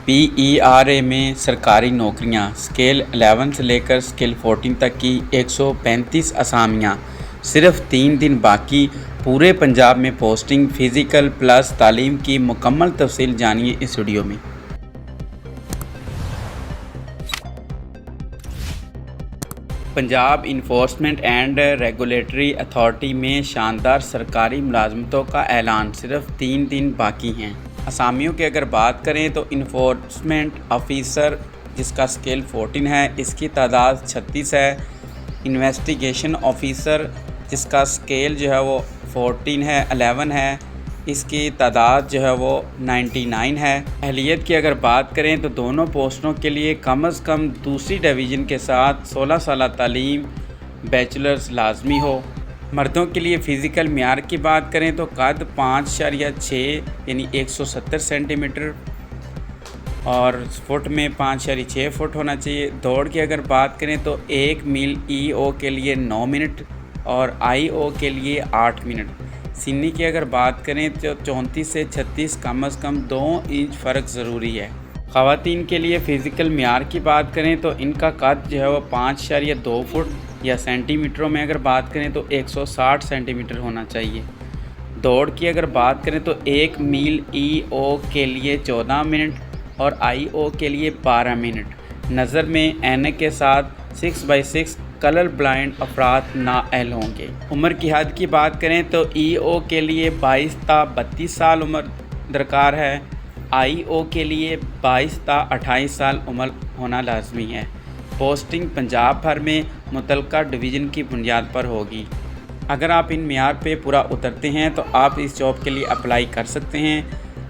PERA میں سرکاری نوکریاں اسکیل 11 سے لے کر اسکیل 14 تک کی 135 اسامیاں، صرف 3 دن باقی۔ پورے پنجاب میں پوسٹنگ، فزیکل پلس تعلیم کی مکمل تفصیل جانیے اس ویڈیو میں۔ Punjab enforcement and regulatory authority میں شاندار سرکاری ملازمتوں کا اعلان، صرف 3 دن باقی ہیں۔ اسامیوں کی اگر بات کریں تو انفورسمنٹ آفیسر جس کا اسکیل 14 ہے، اس کی تعداد 36 ہے۔ انویسٹیگیشن آفیسر جس کا اسکیل جو ہے وہ 11 ہے، اس کی تعداد جو ہے وہ 99 ہے۔ اہلیت کی اگر بات کریں تو دونوں پوسٹوں کے لیے کم از کم دوسری ڈویژن کے ساتھ 16 سالہ تعلیم بیچلرز لازمی ہو۔ مردوں کے لیے فزیکل معیار کی بات کریں تو قد 5.6 یعنی 170 سینٹی میٹر اور فٹ میں 5.6 فٹ ہونا چاہیے۔ دوڑ کی اگر بات کریں تو 1 میل EO کے لیے 9 منٹ اور IO کے لیے 8 منٹ۔ سنی کی اگر بات کریں تو 34 سے 36 کم از کم 2 انچ فرق ضروری ہے۔ خواتین کے لیے فزیکل معیار کی بات کریں تو ان کا قد جو ہے وہ 5.2 فٹ یا سینٹی میٹروں میں اگر بات کریں تو 160 سینٹی میٹر ہونا چاہیے۔ دوڑ کی اگر بات کریں تو 1 میل EO کے لیے 14 منٹ اور IO کے لیے 12 منٹ۔ نظر میں اینک کے ساتھ 6x6 کلر بلائنڈ افراد نااہل ہوں گے۔ عمر کی حد کی بات کریں تو EO کے لیے 22 تا 32 سال عمر درکار ہے۔ IO کے لیے 22 تا 28 سال عمر ہونا لازمی ہے۔ پوسٹنگ پنجاب بھر میں متعلقہ ڈویژن کی بنیاد پر ہوگی۔ اگر آپ ان معیار پہ پورا اترتے ہیں تو آپ اس جاب کے لیے اپلائی کر سکتے ہیں۔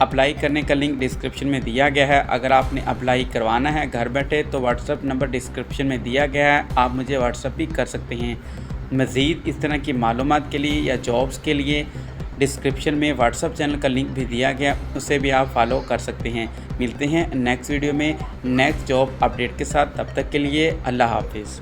اپلائی کرنے کا لنک ڈسکرپشن میں دیا گیا ہے۔ اگر آپ نے اپلائی کروانا ہے گھر بیٹھے تو واٹس ایپ نمبر ڈسکرپشن میں دیا گیا ہے، آپ مجھے واٹس ایپ بھی کر سکتے ہیں۔ مزید اس طرح کی معلومات کے لیے یا جابز کے لیے ڈسکرپشن میں واٹس ایپ چینل کا لنک بھی دیا گیا، اسے بھی آپ فالو کر سکتے ہیں۔ ملتے ہیں نیکسٹ ویڈیو میں نیکسٹ جاب اپڈیٹ کے ساتھ، تب تک کے لیے اللہ حافظ۔